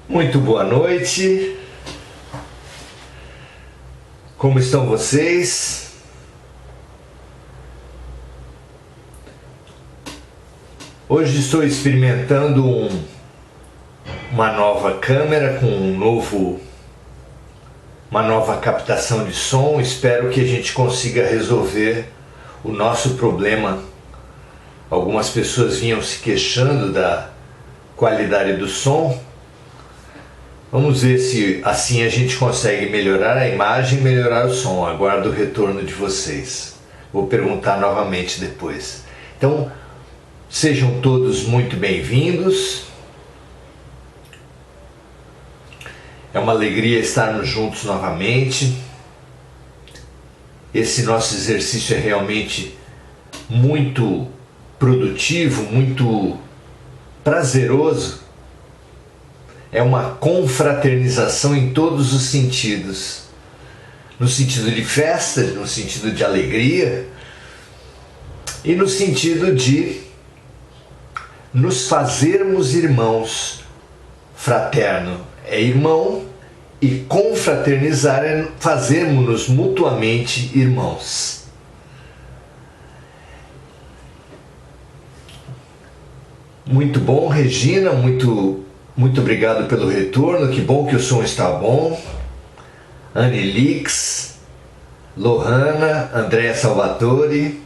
Muito boa noite. Como estão vocês? Hoje estou experimentando uma nova câmera com uma nova captação de som. Espero que a gente consiga resolver o nosso problema. Algumas pessoas vinham se queixando da qualidade do som. Vamos ver se assim a gente consegue melhorar a imagem e melhorar o som. Aguardo o retorno de vocês. Vou perguntar novamente depois. Então, sejam todos muito bem-vindos. É uma alegria estarmos juntos novamente. Esse nosso exercício é realmente muito produtivo, muito prazeroso. É uma confraternização em todos os sentidos. No sentido de festa, no sentido de alegria e no sentido de nos fazermos irmãos. Fraterno é irmão e confraternizar é fazermos-nos mutuamente irmãos. Muito bom, Regina, muito obrigado pelo retorno, que bom que o som está bom. Anelix, Lohana, Andréa Salvatore,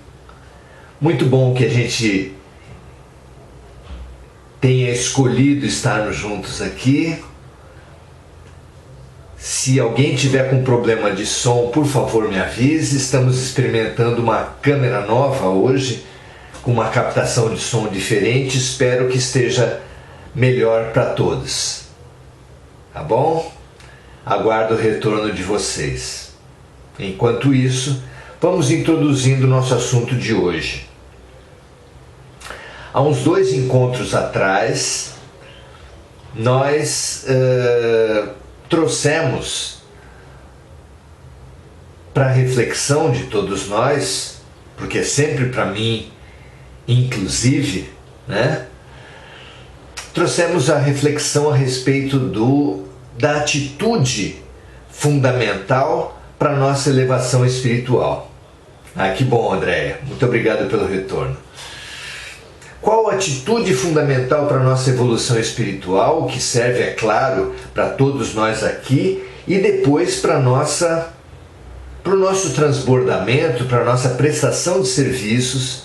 muito bom que a gente tenha escolhido estarmos juntos aqui. Se alguém tiver com problema de som, por favor me avise. Estamos experimentando uma câmera nova hoje, com uma captação de som diferente. Espero que esteja melhor para todos. Tá bom? Aguardo o retorno de vocês. Enquanto isso, vamos introduzindo o nosso assunto de hoje. Há uns 2 encontros atrás, nós trouxemos para a reflexão de todos nós, porque é sempre para mim, inclusive, né? Trouxemos a reflexão a respeito da atitude fundamental para a nossa elevação espiritual. Ah, que bom, Andréia. Muito obrigado pelo retorno. Qual a atitude fundamental para a nossa evolução espiritual, que serve, é claro, para todos nós aqui, e depois para o nosso transbordamento, para a nossa prestação de serviços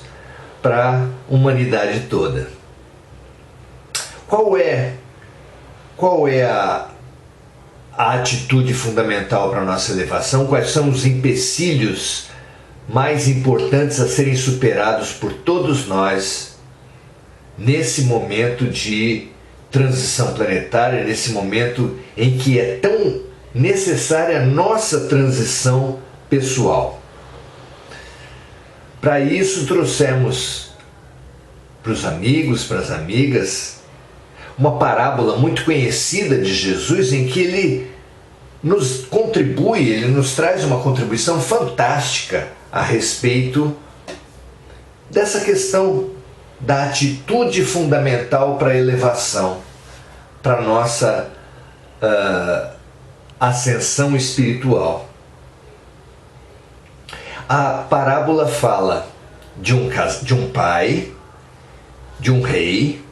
para a humanidade toda? Qual é a atitude fundamental para a nossa elevação? Quais são os empecilhos mais importantes a serem superados por todos nós nesse momento de transição planetária, nesse momento em que é tão necessária a nossa transição pessoal? Para isso trouxemos para os amigos, para as amigas, uma parábola muito conhecida de Jesus, em que ele nos traz uma contribuição fantástica a respeito dessa questão da atitude fundamental para a elevação, para a nossa ascensão espiritual. A parábola fala de um pai, de um rei,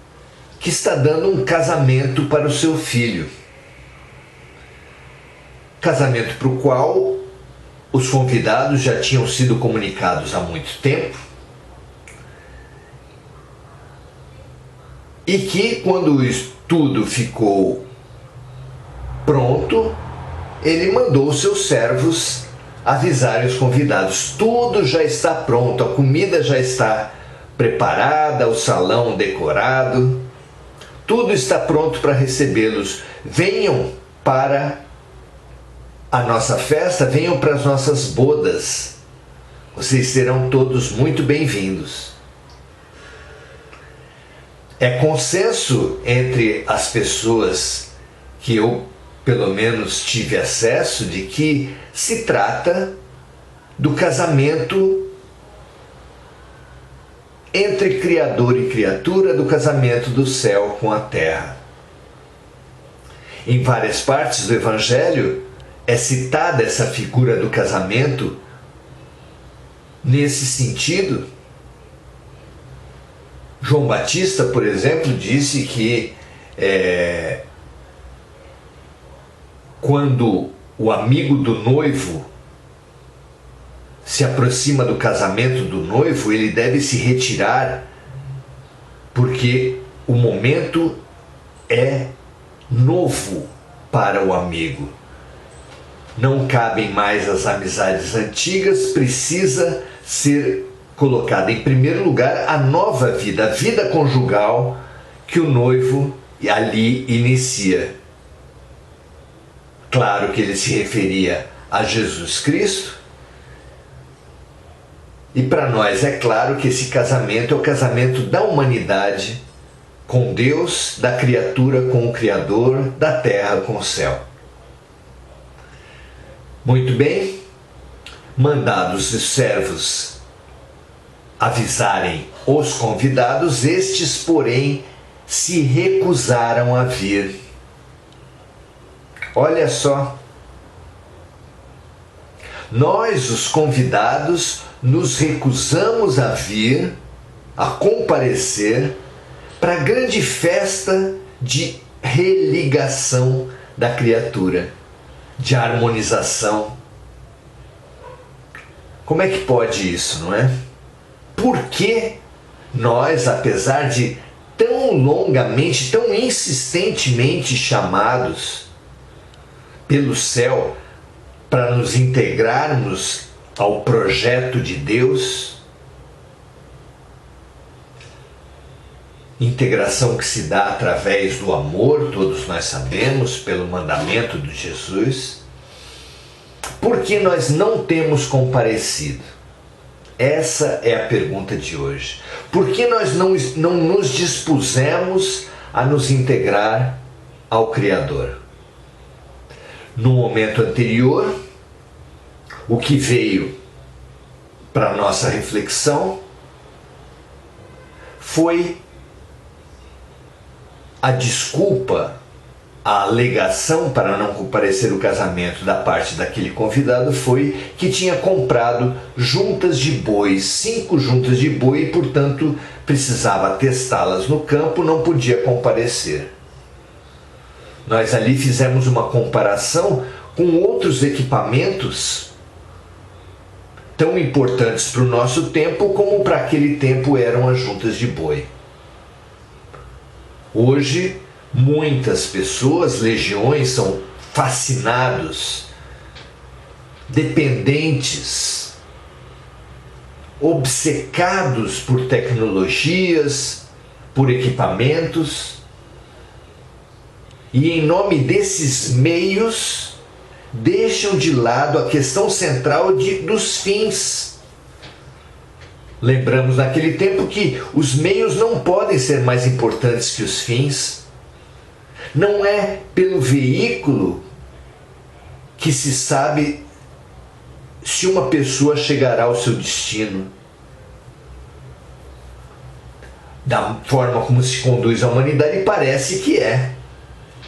que está dando um casamento para o seu filho. Casamento para o qual os convidados já tinham sido comunicados há muito tempo. E que, quando tudo ficou pronto, ele mandou os seus servos avisarem os convidados. Tudo já está pronto, a comida já está preparada, o salão decorado. Tudo está pronto para recebê-los. Venham para a nossa festa, venham para as nossas bodas. Vocês serão todos muito bem-vindos. É consenso entre as pessoas que eu, pelo menos, tive acesso, de que se trata do casamento entre Criador e criatura, do casamento do céu com a terra. em várias partes do Evangelho é citada essa figura do casamento nesse sentido. João Batista, por exemplo, disse que quando o amigo do noivo se aproxima do casamento do noivo, ele deve se retirar, porque o momento é novo para o amigo. Não cabem mais as amizades antigas, precisa ser colocada em primeiro lugar a nova vida, a vida conjugal que o noivo ali inicia. Claro que ele se referia a Jesus Cristo, e para nós é claro que esse casamento é o casamento da humanidade com Deus, da criatura com o Criador, da terra com o céu. Muito bem, mandados os servos avisarem os convidados, estes, porém, se recusaram a vir. Olha só, nós, os convidados, nos recusamos a vir, a comparecer para a grande festa de religação da criatura, de harmonização. Como é que pode isso, não é? Por que nós, apesar de tão longamente, tão insistentemente chamados pelo céu para nos integrarmos ao projeto de Deus, integração que se dá através do amor, todos nós sabemos, pelo mandamento de Jesus, por que nós não temos comparecido? Essa é a pergunta de hoje. Por que nós não nos dispusemos a nos integrar ao Criador? No momento anterior, o que veio para a nossa reflexão foi a desculpa, a alegação para não comparecer ao casamento da parte daquele convidado foi que tinha comprado juntas de boi, 5 juntas de boi, e portanto precisava testá-las no campo, não podia comparecer. Nós ali fizemos uma comparação com outros equipamentos tão importantes para o nosso tempo como para aquele tempo eram as juntas de boi. Hoje, muitas pessoas, legiões, são fascinados, dependentes, obcecados por tecnologias, por equipamentos, e em nome desses meios deixam de lado a questão central dos fins. Lembramos naquele tempo que os meios não podem ser mais importantes que os fins. Não é pelo veículo que se sabe se uma pessoa chegará ao seu destino. Da forma como se conduz a humanidade, parece que é.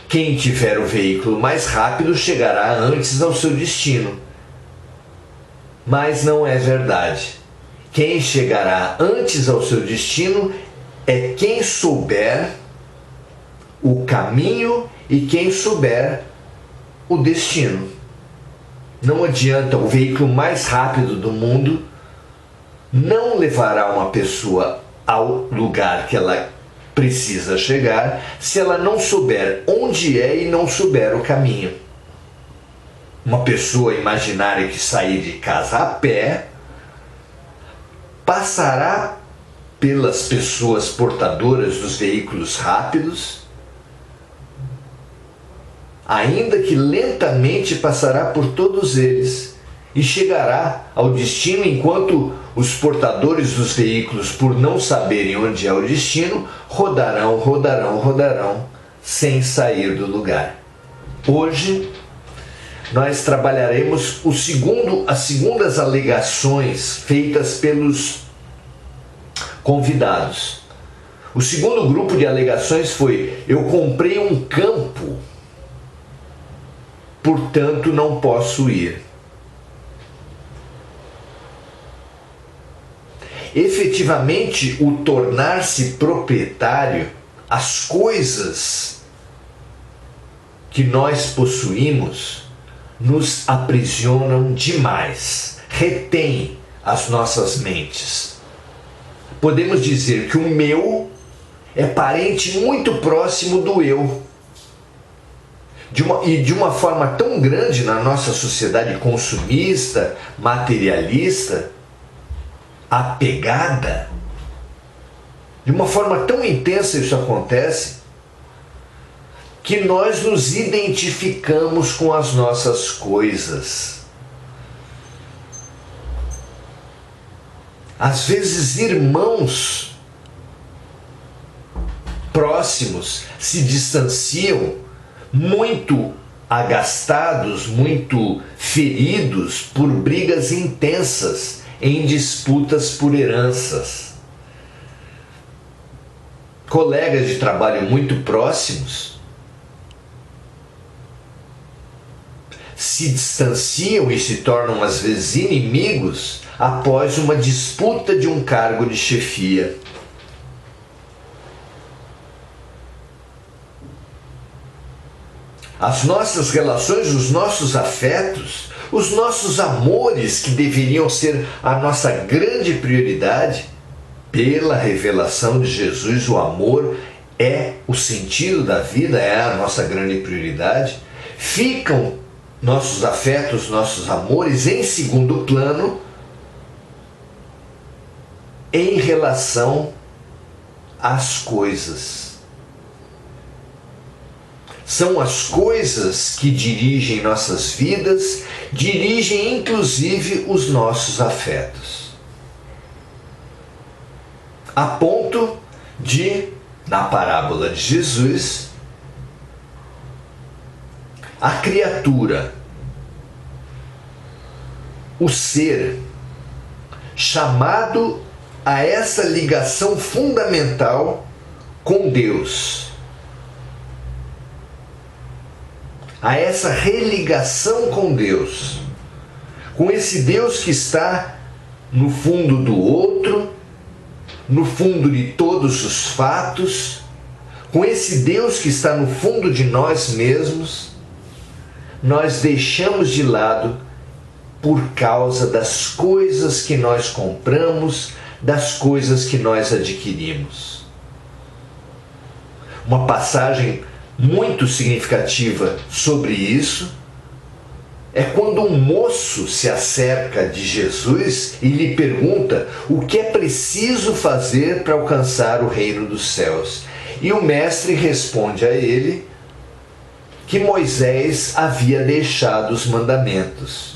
Quem tiver o veículo mais rápido chegará antes ao seu destino. Mas não é verdade. Quem chegará antes ao seu destino é quem souber o caminho e quem souber o destino. Não adianta, o veículo mais rápido do mundo não levará uma pessoa ao lugar que ela precisa chegar se ela não souber onde é e não souber o caminho. Uma pessoa imaginária que sair de casa a pé passará pelas pessoas portadoras dos veículos rápidos, ainda que lentamente passará por todos eles e chegará ao destino, enquanto os portadores dos veículos, por não saberem onde é o destino, rodarão sem sair do lugar. Hoje nós trabalharemos as segundas alegações feitas pelos convidados. O segundo grupo de alegações foi: eu comprei um campo portanto não posso ir. Efetivamente, o tornar-se proprietário, as coisas que nós possuímos, nos aprisionam demais, retém as nossas mentes. Podemos dizer que o meu é parente muito próximo do eu. De uma forma tão grande na nossa sociedade consumista, materialista, apegada, de uma forma tão intensa isso acontece, que nós nos identificamos com as nossas coisas. Às vezes, irmãos próximos se distanciam, muito agastados, muito feridos por brigas intensas em disputas por heranças. Colegas de trabalho muito próximos se distanciam e se tornam às vezes inimigos após uma disputa de um cargo de chefia. As nossas relações, os nossos afetos, os nossos amores, que deveriam ser a nossa grande prioridade, pela revelação de Jesus, o amor é o sentido da vida, é a nossa grande prioridade, ficam nossos afetos, nossos amores em segundo plano em relação às coisas. São as coisas que dirigem nossas vidas, dirigem inclusive os nossos afetos. A ponto de, na parábola de Jesus, a criatura, o ser, chamado a essa ligação fundamental com Deus, a essa religação com Deus, com esse Deus que está no fundo do outro, no fundo de todos os fatos, com esse Deus que está no fundo de nós mesmos, nós deixamos de lado por causa das coisas que nós compramos, das coisas que nós adquirimos. Uma passagem muito significativa sobre isso é quando um moço se acerca de Jesus e lhe pergunta o que é preciso fazer para alcançar o reino dos céus. E o mestre responde a ele que Moisés havia deixado os mandamentos.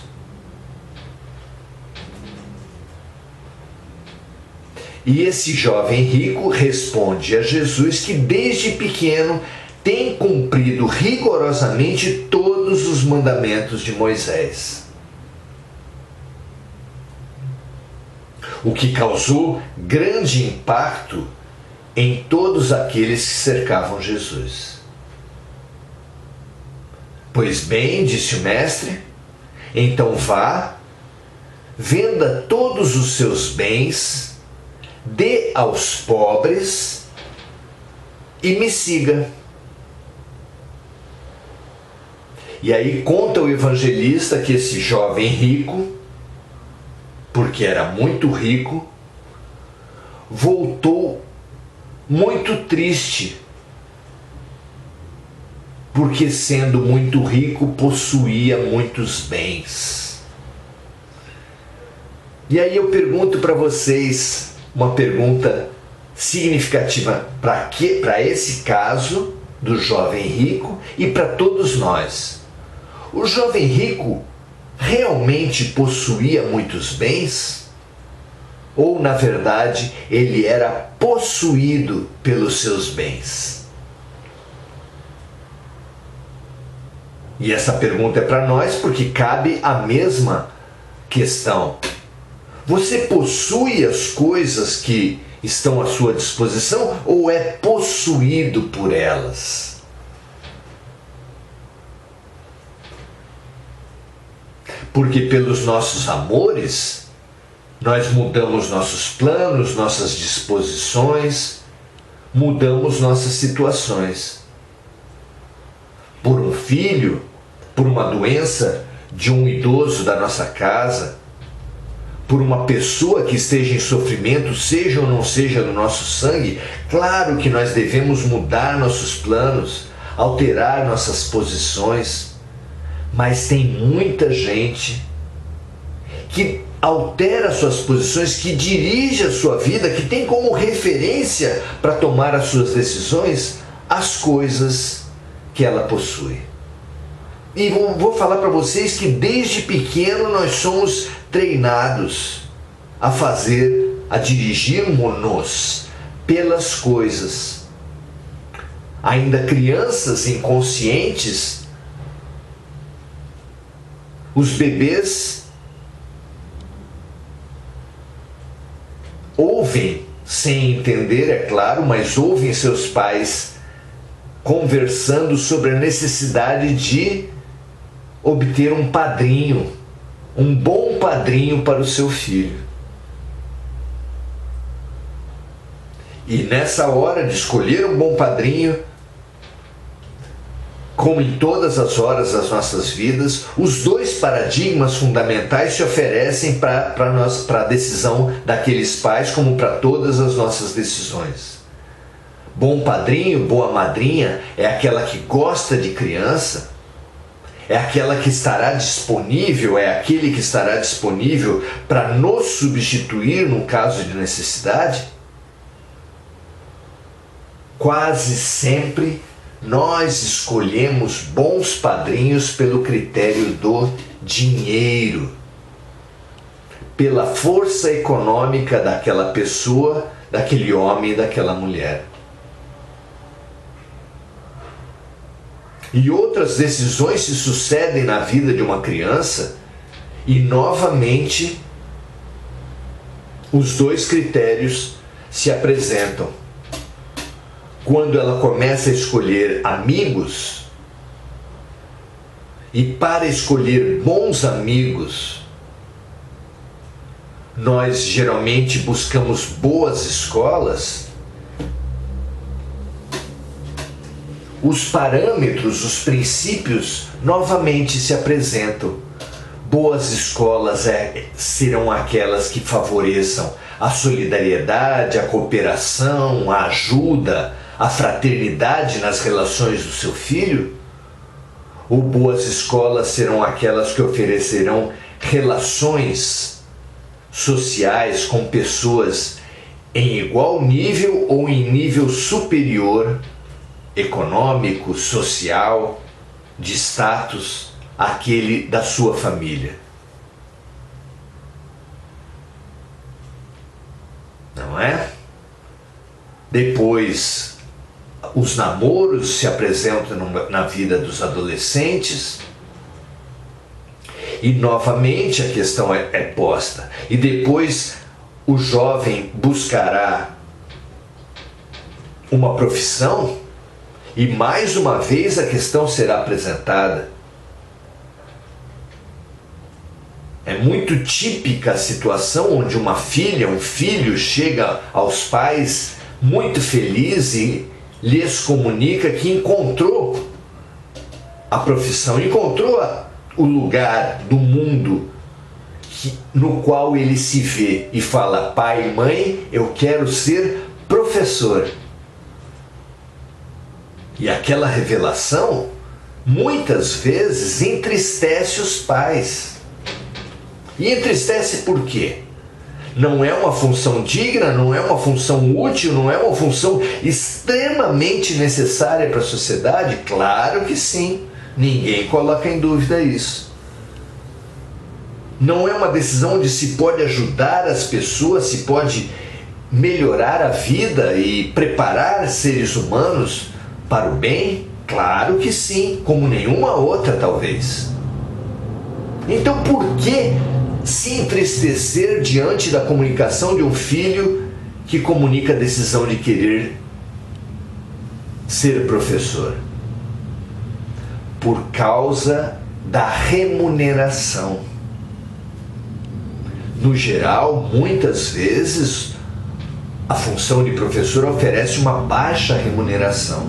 E esse jovem rico responde a Jesus que desde pequeno tem cumprido rigorosamente todos os mandamentos de Moisés. O que causou grande impacto em todos aqueles que cercavam Jesus. Pois bem, disse o mestre, então vá, venda todos os seus bens, dê aos pobres e me siga. E aí conta o evangelista que esse jovem rico, porque era muito rico, voltou muito triste, porque sendo muito rico possuía muitos bens. E aí eu pergunto para vocês uma pergunta significativa para esse caso do jovem rico e para todos nós. O jovem rico realmente possuía muitos bens? Ou, na verdade, ele era possuído pelos seus bens? E essa pergunta é para nós porque cabe a mesma questão. Você possui as coisas que estão à sua disposição ou é possuído por elas? Porque pelos nossos amores, nós mudamos nossos planos, nossas disposições, mudamos nossas situações. Por um filho, por uma doença de um idoso da nossa casa, por uma pessoa que esteja em sofrimento, seja ou não seja do nosso sangue, claro que nós devemos mudar nossos planos, alterar nossas posições, mas tem muita gente que altera suas posições, que dirige a sua vida, que tem como referência para tomar as suas decisões as coisas que ela possui. E vou falar para vocês que desde pequeno nós somos treinados a dirigirmos-nos pelas coisas. Ainda crianças inconscientes, os bebês ouvem, sem entender, é claro, mas ouvem seus pais conversando sobre a necessidade de obter um padrinho, um bom padrinho para o seu filho. E nessa hora de escolher um bom padrinho, como em todas as horas das nossas vidas, os dois paradigmas fundamentais se oferecem para a decisão daqueles pais, como para todas as nossas decisões. Bom padrinho, boa madrinha é aquela que gosta de criança, é aquela que estará disponível, é aquele que estará disponível para nos substituir no caso de necessidade. Quase sempre nós escolhemos bons padrinhos pelo critério do dinheiro, pela força econômica daquela pessoa, daquele homem e daquela mulher. E outras decisões se sucedem na vida de uma criança e novamente os dois critérios se apresentam. Quando ela começa a escolher amigos, e para escolher bons amigos, nós geralmente buscamos boas escolas, os parâmetros, os princípios novamente se apresentam. Boas escolas serão aquelas que favoreçam a solidariedade, a cooperação, a ajuda, a fraternidade nas relações do seu filho? Ou boas escolas serão aquelas que oferecerão relações sociais com pessoas em igual nível ou em nível superior, econômico, social, de status, àquele da sua família? Não é? Depois, os namoros se apresentam na vida dos adolescentes e novamente a questão é posta. E depois o jovem buscará uma profissão e mais uma vez a questão será apresentada. É muito típica a situação onde uma filha, um filho chega aos pais muito feliz e lhes comunica que encontrou a profissão, encontrou o lugar do mundo no qual ele se vê e fala: pai, mãe, eu quero ser professor. E aquela revelação muitas vezes entristece os pais. E entristece por quê? Não é uma função digna, não é uma função útil, não é uma função extremamente necessária para a sociedade? Claro que sim, ninguém coloca em dúvida isso. Não é uma decisão onde se pode ajudar as pessoas, se pode melhorar a vida e preparar seres humanos para o bem? Claro que sim, como nenhuma outra talvez. Então por que se entristecer diante da comunicação de um filho que comunica a decisão de querer ser professor? Por causa da remuneração. no geral, muitas vezes, a função de professor oferece uma baixa remuneração.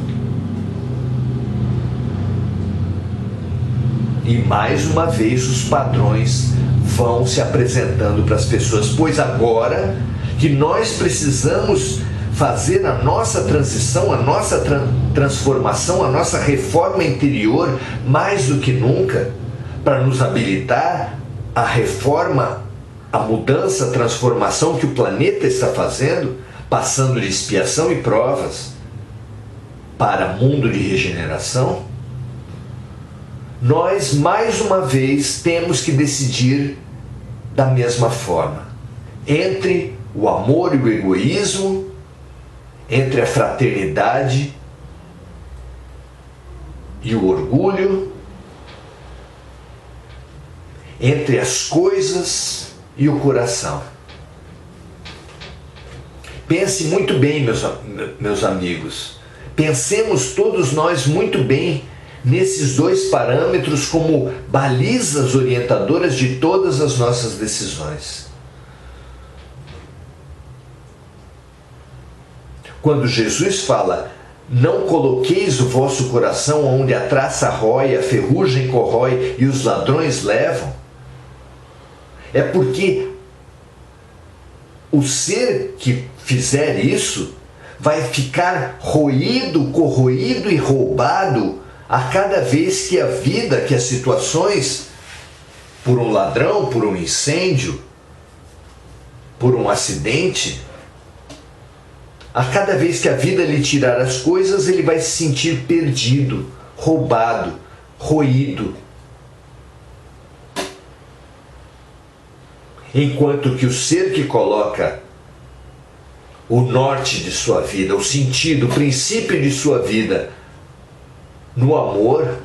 E mais uma vez os padrões vão se apresentando para as pessoas, pois agora que nós precisamos fazer a nossa transição, a nossa transformação, a nossa reforma interior, mais do que nunca, para nos habilitar à reforma, à mudança, à transformação que o planeta está fazendo, passando de expiação e provas para mundo de regeneração, nós mais uma vez temos que decidir da mesma forma, entre o amor e o egoísmo, entre a fraternidade e o orgulho, entre as coisas e o coração. Pense muito bem, meus amigos. Pensemos todos nós muito bem nesses dois parâmetros como balizas orientadoras de todas as nossas decisões. Quando Jesus fala, não coloqueis o vosso coração onde a traça rói, a ferrugem corrói e os ladrões levam, é porque o ser que fizer isso vai ficar roído, corroído e roubado a cada vez que a vida, que as situações, por um ladrão, por um incêndio, por um acidente, a cada vez que a vida lhe tirar as coisas, ele vai se sentir perdido, roubado, roído. Enquanto que o ser que coloca o norte de sua vida, o sentido, o princípio de sua vida no amor,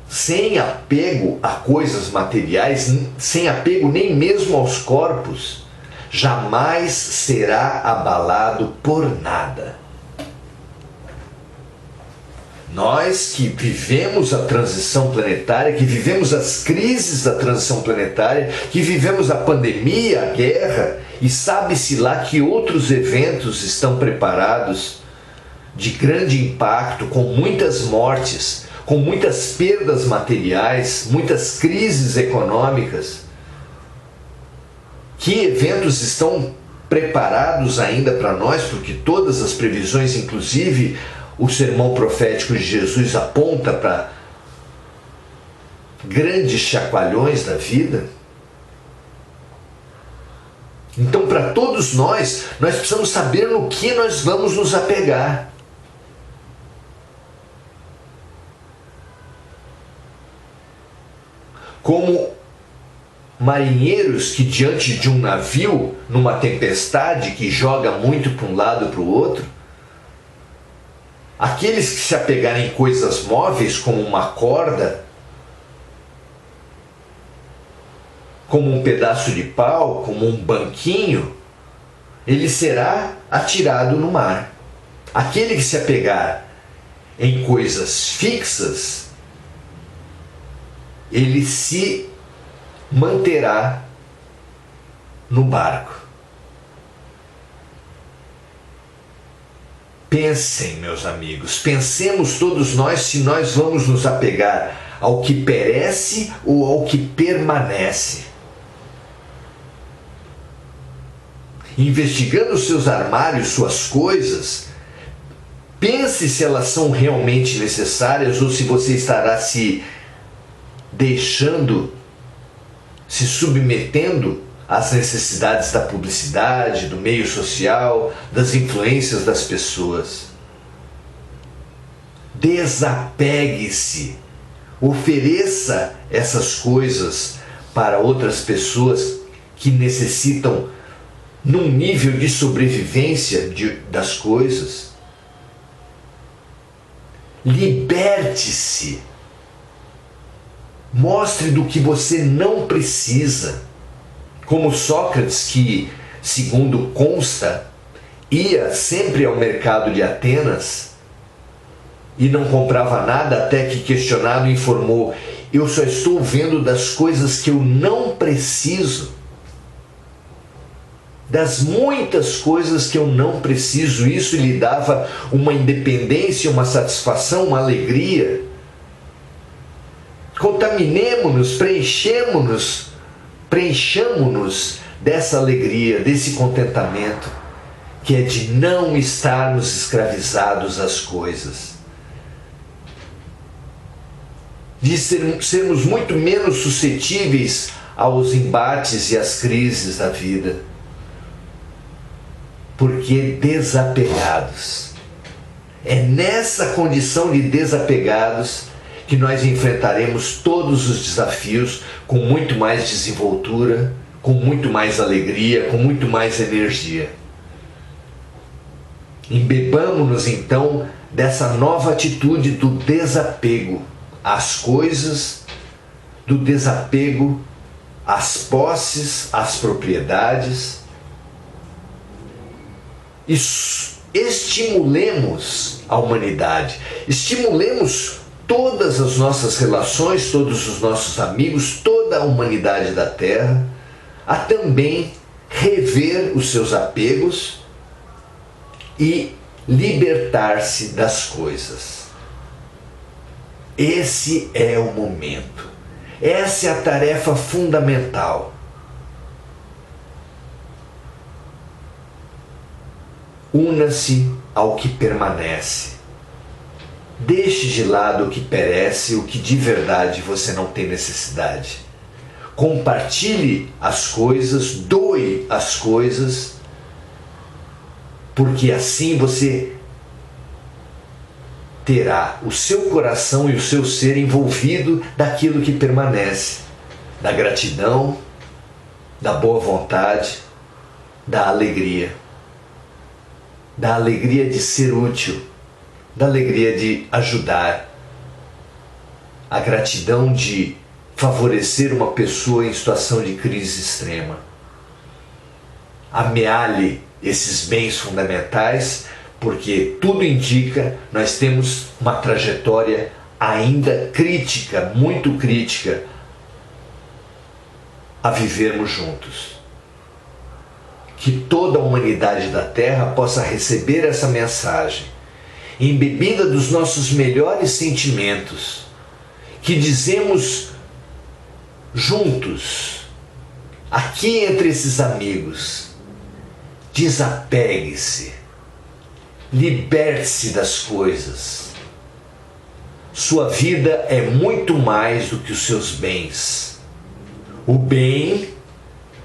sem apego a coisas materiais, sem apego nem mesmo aos corpos, jamais será abalado por nada. Nós que vivemos a transição planetária, que vivemos as crises da transição planetária, que vivemos a pandemia, a guerra, e sabe-se lá que outros eventos estão preparados de grande impacto, com muitas mortes, com muitas perdas materiais, muitas crises econômicas. Que eventos estão preparados ainda para nós, porque todas as previsões, inclusive o sermão profético de Jesus, aponta para grandes chacoalhões da vida. Então, para todos nós precisamos saber no que nós vamos nos apegar. Como marinheiros que, diante de um navio, numa tempestade que joga muito para um lado e para o outro, aqueles que se apegarem em coisas móveis, como uma corda, como um pedaço de pau, como um banquinho, ele será atirado no mar. Aquele que se apegar em coisas fixas, ele se manterá no barco. Pensem, meus amigos, pensemos todos nós se nós vamos nos apegar ao que perece ou ao que permanece. Investigando seus armários, suas coisas, pense se elas são realmente necessárias ou se você estará se deixando, se submetendo às necessidades da publicidade, do meio social, das influências das pessoas. Desapegue-se, ofereça essas coisas para outras pessoas que necessitam, num nível de sobrevivência das coisas. Liberte-se. Mostre do que você não precisa. Como Sócrates, que, segundo consta, ia sempre ao mercado de Atenas e não comprava nada até que, questionado, informou: eu só estou vendo das coisas que eu não preciso. Das muitas coisas que eu não preciso. Isso lhe dava uma independência, uma satisfação, uma alegria. Contaminemo-nos, preenchamo-nos dessa alegria, desse contentamento, que é de não estarmos escravizados às coisas. De sermos muito menos suscetíveis aos embates e às crises da vida. Porque desapegados. É nessa condição de desapegados que nós enfrentaremos todos os desafios com muito mais desenvoltura, com muito mais alegria, com muito mais energia. Embebamos-nos então dessa nova atitude do desapego às coisas, do desapego às posses, às propriedades. E estimulemos a humanidade, estimulemos todas as nossas relações, todos os nossos amigos, toda a humanidade da Terra, a também rever os seus apegos e libertar-se das coisas. Esse é o momento, essa é a tarefa fundamental. Una-se ao que permanece. Deixe de lado o que perece, o que de verdade você não tem necessidade. Compartilhe as coisas, doe as coisas, porque assim você terá o seu coração e o seu ser envolvido daquilo que permanece, da gratidão, da boa vontade, da alegria de ser útil, da alegria de ajudar, a gratidão de favorecer uma pessoa em situação de crise extrema. Amealhe esses bens fundamentais, porque tudo indica nós temos uma trajetória ainda crítica, muito crítica, a vivermos juntos. Que toda a humanidade da Terra possa receber essa mensagem, embebida dos nossos melhores sentimentos, que dizemos juntos, aqui entre esses amigos: desapegue-se, liberte-se das coisas. Sua vida é muito mais do que os seus bens. O bem,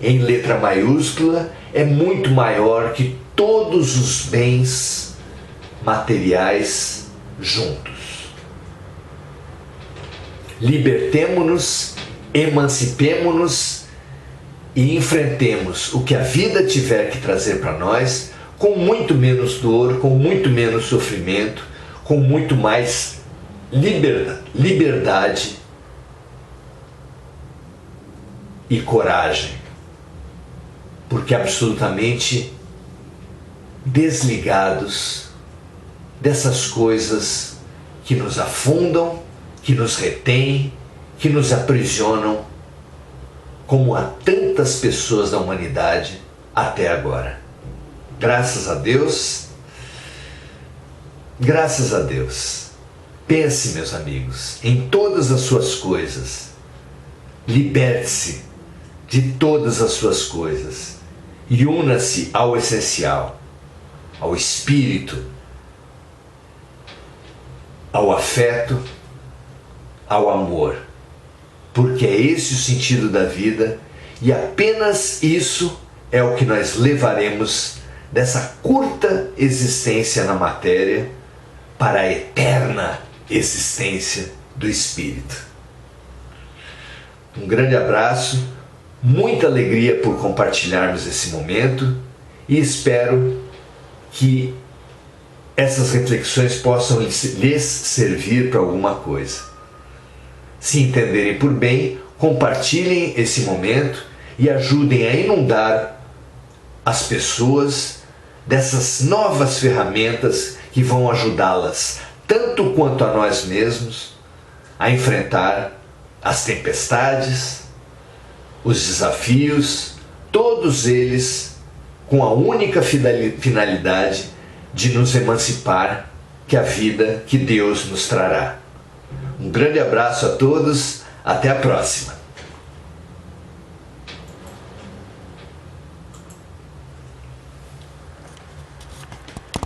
em letra maiúscula, é muito maior que todos os bens materiais juntos. Libertemo-nos, emancipemo-nos e enfrentemos o que a vida tiver que trazer para nós com muito menos dor, com muito menos sofrimento, com muito mais liberdade e coragem. Porque absolutamente desligados dessas coisas que nos afundam, que nos retêm, que nos aprisionam, como a tantas pessoas da humanidade até agora. Graças a Deus, graças a Deus. Pense, meus amigos, em todas as suas coisas. Liberte-se de todas as suas coisas. E una-se ao essencial, ao espírito, ao afeto, ao amor. Porque é esse o sentido da vida e apenas isso é o que nós levaremos dessa curta existência na matéria para a eterna existência do espírito. Um grande abraço. Muita alegria por compartilharmos esse momento e espero que essas reflexões possam lhes servir para alguma coisa. Se entenderem por bem, compartilhem esse momento e ajudem a inundar as pessoas dessas novas ferramentas que vão ajudá-las, tanto quanto a nós mesmos, a enfrentar as tempestades, os desafios, todos eles com a única finalidade de nos emancipar, que a vida que Deus nos trará. Um grande abraço a todos, até a próxima.